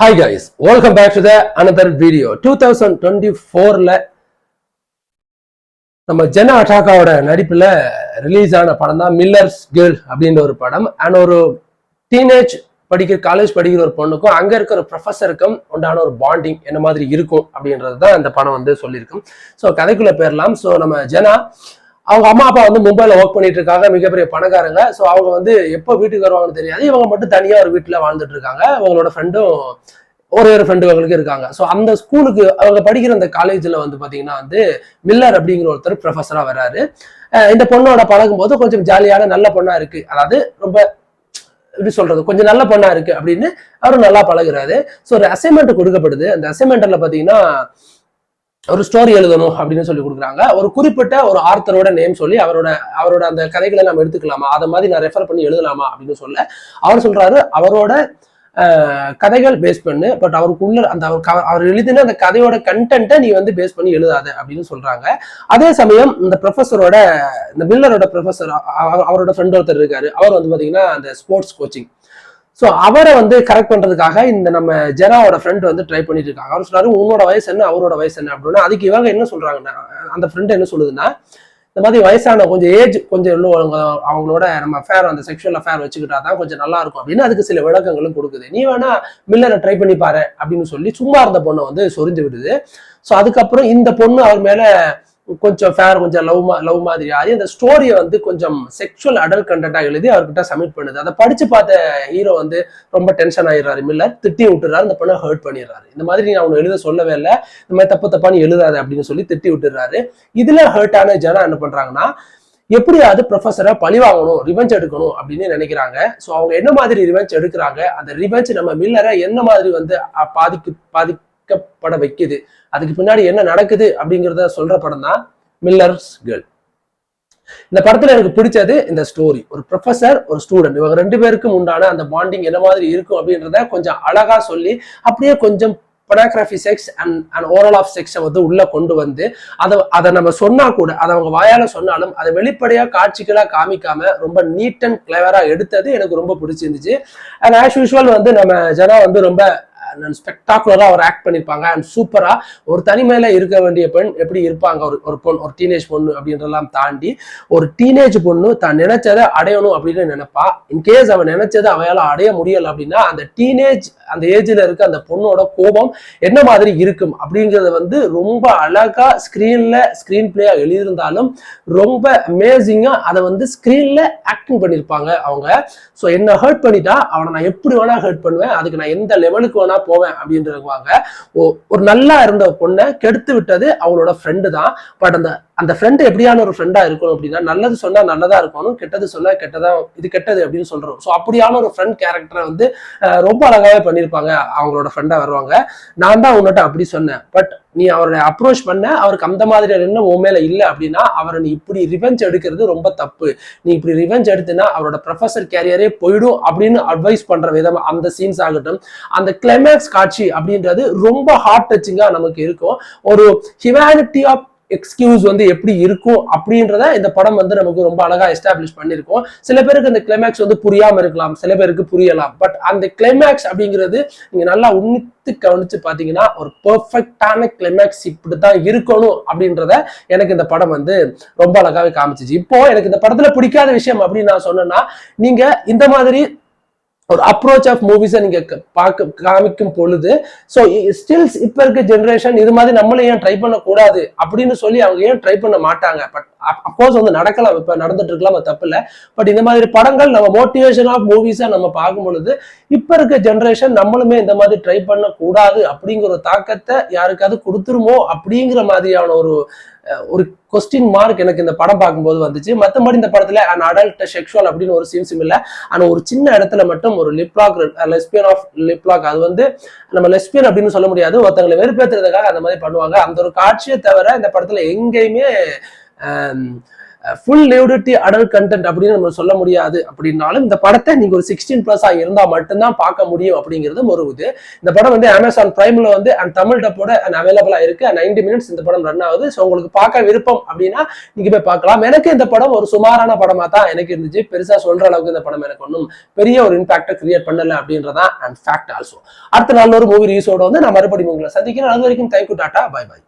Hi guys, welcome back to the another video. 2024ல நம்ம ஜெனா அட்டாக்காவோட நடிப்புல release ஆன படம் தான் மில்லர்ஸ் கேர்ள் அப்படின்ற ஒரு படம். அண்ட் ஒரு டீனேஜ் காலேஜ் படிக்கிற ஒரு பொண்ணுக்கும் அங்க இருக்கிற ஒரு ப்ரொஃபஸருக்கும் உண்டான ஒரு பாண்டிங் என்ன மாதிரி இருக்கும் அப்படின்றது தான் இந்த படம் வந்து சொல்லியிருக்கும். ஸோ கதைக்குள்ள போயிடலாம். ஸோ நம்ம ஜெனா அவங்க அம்மா அப்பா வந்து மும்பைல ஒர்க் பண்ணிட்டு இருக்காங்க, மிகப்பெரிய பணக்காரங்க. ஸோ அவங்க வந்து எப்போ வீட்டுக்கு வருவாங்கன்னு தெரியாது. இவங்க மட்டும் தனியா ஒரு வீட்டுல வாழ்ந்துட்டு இருக்காங்க. அவங்களோட ஃப்ரெண்டும் ஒரே ஒரு ஃப்ரெண்டு அவங்களுக்கு இருக்காங்க. ஸோ அந்த ஸ்கூலுக்கு அவங்க படிக்கிற அந்த காலேஜ்ல வந்து பாத்தீங்கன்னா வந்து மில்லர் அப்படிங்கிற ஒருத்தர் ப்ரொஃபஸரா வர்றாரு. இந்த பொண்ணோட பழகும் போது கொஞ்சம் ஜாலியான நல்ல பொண்ணா இருக்கு, அதாவது ரொம்ப எப்படி சொல்றது, கொஞ்சம் நல்ல பொண்ணா இருக்கு அப்படின்னு அவரும் நல்லா பழகுறாரு. ஸோ ஒரு அசைன்மெண்ட் கொடுக்கப்படுது. அந்த அசைன்மெண்ட்ல பாத்தீங்கன்னா ஒரு ஸ்டோரி எழுதணும் அப்படின்னு சொல்லி கொடுக்குறாங்க. ஒரு குறிப்பிட்ட ஒரு ஆர்த்தரோட நேம் சொல்லி அவரோட அந்த கதைகளை நம்ம எடுத்துக்கலாமா, அதை மாதிரி நான் ரெஃபர் பண்ணி எழுதலாமா அப்படின்னு சொல்ல அவர் சொல்றாரு அவரோட கதைகள் பேஸ் பண்ணு, பட் அவருக்குள்ள அந்த அவர் எழுதின அந்த கதையோட கண்டென்ட்டை நீ வந்து பேஸ் பண்ணி எழுதாத அப்படின்னு சொல்றாங்க. அதே சமயம் இந்த ப்ரொஃபஸரோட இந்த மில்லரோட ப்ரொஃபஸர் அவரோட ஃப்ரெண்ட் ஒருத்தர் இருக்காரு. அவர் வந்து பாத்தீங்கன்னா அந்த ஸ்போர்ட்ஸ் கோச்சிங். ஸோ அவரை வந்து கரெக்ட் பண்றதுக்காக இந்த நம்ம ஜெனாவோட ஃப்ரெண்ட் வந்து ட்ரை பண்ணிட்டு இருக்காங்க. அவர் சொல்றாரு உன்னோட வயசு என்ன அவரோட வயசு என்ன அப்படின்னா, அதுக்கு இவங்க என்ன சொல்றாங்கன்னா, அந்த ஃப்ரெண்ட் என்ன சொல்லுதுன்னா, இந்த மாதிரி வயசான கொஞ்சம் ஏஜ் கொஞ்சம் இன்னும் அவங்களோட நம்ம அஃபேர் அந்த செக்ஷுவல் அஃபேர் வச்சுக்கிட்டா தான் கொஞ்சம் நல்லா இருக்கும் அப்படின்னு அதுக்கு சில விளக்கங்களும் கொடுக்குது. நீ வேணா மில்லரை ட்ரை பண்ணி பாரு அப்படின்னு சொல்லி சும்மா இருந்த பொண்ணை வந்து சொரிஞ்சு விடுது. ஸோ அதுக்கப்புறம் இந்த பொண்ணு அவர் மேல கொஞ்சம் ஃபேர் கொஞ்சம் லவ் மாதிரி ஆகி அந்த ஸ்டோரியை வந்து கொஞ்சம் செக்ஷுவல் அடல்ட் கண்டென்ட்டா எழுதி அவர்கிட்ட சப்மிட் பண்ணுது. அதை படிச்சு பார்த்த ஹீரோ வந்து ரொம்ப டென்ஷன் ஆயிடுறாரு. மில்லர் திட்டி விட்டுறாரு, அந்த பொண்ணை ஹர்ட் பண்ணிடுறாரு. இந்த மாதிரி நீ அவனை எழுத சொல்லவே இல்லை, இந்த மாதிரி தப்பா நீ எழுதாது அப்படின்னு சொல்லி திட்டி விட்டுறாரு. இதுல ஹர்ட் ஆன ஜனா என்ன பண்றாங்கன்னா, எப்படியாவது ப்ரொஃபஸரை பழி வாங்கணும், ரிவெஞ்ச் எடுக்கணும் அப்படின்னு நினைக்கிறாங்க. ஸோ அவங்க என்ன மாதிரி ரிவெஞ்ச் எடுக்கிறாங்க, அந்த ரிவெஞ்ச் நம்ம மில்லரை என்ன மாதிரி வந்து பாதிக்கப்பட வைக்குது, அதுக்கு பின்னாடி என்ன நடக்குது அப்படிங்கிறத சொல்ற படம் தான் மில்லர்ஸ் கேர்ள். இந்த படத்துல எனக்கு பிடிச்சது இந்த ஸ்டோரி. ஒரு ப்ரொஃபஸர் ஒரு ஸ்டூடெண்ட், இவங்க ரெண்டு பேருக்கும் உண்டான அந்த பாண்டிங் என்ன மாதிரி இருக்கும் அப்படின்றத கொஞ்சம் அழகா சொல்லி அப்படியே கொஞ்சம் pornography sex and oral of செக்ஸை வந்து உள்ள கொண்டு வந்து அதை நம்ம சொன்னா கூட, அதை அவங்க வாயால சொன்னாலும் அதை வெளிப்படையா காட்சிகளா காமிக்காம ரொம்ப நீட் அண்ட் கிளவரா எடுத்தது எனக்கு ரொம்ப பிடிச்சிருந்துச்சு. அண்ட் ஆஸ் யூஷுவல் வந்து நம்ம ஜனா வந்து ரொம்ப ஸ்பெக்டாகுலரா அவர் ஆக்ட் பண்ணிருப்பாங்க. அண்ட் சூப்பரா ஒரு தனிமையில இருக்க வேண்டிய பெண் எப்படி இருப்பாங்க, ஒரு பொண்ணு, ஒரு டீனேஜ் பொண்ணு அப்படின்றலாம் தாண்டி ஒரு டீனேஜ் பொண்ணு தான் நினைச்சதை அடையணும் அப்படின்னு நினைப்பா. இன்கேஸ் அவன் நினைச்சதை அவையால அடைய முடியல அப்படின்னா அந்த டீனேஜ் அந்த ஏஜ்ல இருக்க அந்த பொண்ணோட கோபம் என்ன மாதிரி இருக்கும் அப்படிங்கறத வந்து ரொம்ப அழகா ஸ்கிரீன் பிளேயா எழுதியிருந்தாலும் ரொம்ப அமேசிங்கா அதை வந்து ஸ்கிரீன்ல ஆக்டிங் பண்ணிருப்பாங்க அவங்க. ஸோ என்ன ஹர்ட் பண்ணிட்டா அவனை நான் எப்படி வேணா ஹர்ட் பண்ணுவேன், அதுக்கு நான் எந்த லெவலுக்கு வேணா போவேன் அப்படின்றவாங்க. ஒரு நல்லா இருந்த பொண்ணை கெடுத்து விட்டது அவளோட ஃப்ரெண்டு தான். பட் அந்த ஃப்ரெண்டு எப்படியான ஒரு ஃப்ரெண்டா இருக்கணும் அப்படின்னா, நல்லது சொன்னா நல்லதா இருக்கணும், கெட்டது சொன்னா கெட்டதா, இது கெட்டது அப்படின்னு சொல்றோம். ஸோ அப்படியான ஒரு ஃப்ரெண்ட் கேரக்டரை வந்து ரொம்ப அழகாவே பண்ணியிருப்பாங்க. அவங்களோட ஃப்ரெண்டா வருவாங்க, நான் தான் உன்னிட்ட அப்படி சொன்னேன், பட் நீ அவரை அப்ரோச் பண்ண, அவருக்கு அந்த மாதிரி என்ன உன் மேல இல்லை அப்படின்னா அவரை நீ இப்படி ரிவெஞ்ச் எடுக்கிறது ரொம்ப தப்பு, நீ இப்படி ரிவெஞ்ச் எடுத்துனா அவரோட ப்ரொஃபஸர் கேரியரே போயிடும் அப்படின்னு அட்வைஸ் பண்ற விதம் அந்த சீன்ஸ் ஆகட்டும், அந்த கிளைமேக்ஸ் காட்சி அப்படின்றது ரொம்ப ஹார்ட் டச்சிங்கா நமக்கு இருக்கும். ஒரு ஹியூமனிட்டி ஆஃப் எக்ஸ்கியூஸ் வந்து எப்படி இருக்கும் அப்படின்றத இந்த படம் வந்து நமக்கு ரொம்ப அழகா எஸ்டாப்ளிஷ் பண்ணிருக்கோம். சில பேருக்கு இந்த கிளைமேக்ஸ் வந்து புரியாம இருக்கலாம், சில பேருக்கு புரியலாம். பட் அந்த கிளைமேக்ஸ் அப்படிங்கிறது நீங்க நல்லா உன்னித்து கவனிச்சு பாத்தீங்கன்னா ஒரு பெர்ஃபெக்டான கிளைமேக்ஸ் இப்படித்தான் இருக்கணும் அப்படின்றத எனக்கு இந்த படம் வந்து ரொம்ப அழகாவே காமிச்சிச்சு. இப்போ எனக்கு இந்த படத்துல பிடிக்காத விஷயம் அப்படின்னு நான் சொன்னேன்னா, நீங்க இந்த மாதிரி ஒரு அப்ரோச் ஆஃப் மூவிஸை நீங்க காமிக்கும் பொழுது, ஸோ ஸ்டில்ஸ் இப்ப இருக்க ஜென்ரேஷன் இது மாதிரி நம்மள ஏன் ட்ரை பண்ணக்கூடாது அப்படின்னு சொல்லி அவங்க ஏன் ட்ரை பண்ண மாட்டாங்க. பட் அப்கோர்ஸ் வந்து நடக்கலாம், இப்ப நடந்துட்டு இருக்கலாம், தப்பு இல்லை. பட் இந்த மாதிரி படங்கள் நம்ம மோட்டிவேஷன் ஆஃப் மூவிஸா நம்ம பார்க்கும் பொழுது இப்ப இருக்க ஜென்ரேஷன் நம்மளுமே இந்த மாதிரி ட்ரை பண்ண கூடாது அப்படிங்கிற ஒரு தாக்கத்தை யாருக்காவது கொடுத்துருமோ அப்படிங்கிற மாதிரியான ஒரு கொஸ்டின் மார்க் எனக்கு இந்த படம் பார்க்கும்போது வந்துச்சு. மற்றபடி இந்த படத்துல அன் அடல்ட் செக்ஷுவல் அப்படின்னு ஒரு சீன்ஸும் இல்லை. ஆனா ஒரு சின்ன இடத்துல மட்டும் ஒரு லெஸ்பியன் ஆஃப் லிப்லாக், அது வந்து நம்ம லெஸ்பியன் அப்படின்னு சொல்ல முடியாது, ஒருத்தங்களை வெறுப்பேற்றுறதுக்காக அந்த மாதிரி பண்ணுவாங்க. அந்த ஒரு காட்சியை தவிர இந்த படத்துல எங்கேயுமே ஃபுல் நியூடிட்டி அடல்ட் கண்டென்ட் அப்படின்னு நம்ம சொல்ல முடியாது அப்படின்னாலும் இந்த படத்தை நீங்க ஒரு 16+ இருந்தா மட்டும்தான் பார்க்க முடியும் அப்படிங்கிறது ஒரு இது. இந்த படம் வந்து அமேசான் பிரைம்ல வந்து அண்ட் தமிழ் டப்போட அவைலபிளா இருக்கு. 90 மினிட்ஸ் இந்த படம் ரன் ஆகுது. ஸோ உங்களுக்கு பார்க்க விருப்பம் அப்படின்னா நீங்க போய் பார்க்கலாம். எனக்கு இந்த படம் ஒரு சுமாரான படமா தான் எனக்கு இருந்துச்சு. பெருசா சொல்ற அளவுக்கு இந்த படம் எனக்கு ஒன்றும் பெரிய ஒரு இம்பாக்டை கிரியேட் பண்ணல அப்படின்றதான் அண்ட் ஃபேக்ட் ஆல்சோ. அடுத்த நாள் ஒரு மூவி ரிலீஸோட வந்து நான் மறுபடியும் உங்களை சந்திக்கிறேன். அது வரைக்கும் தேங்க்யூ, டாடா, பை பை.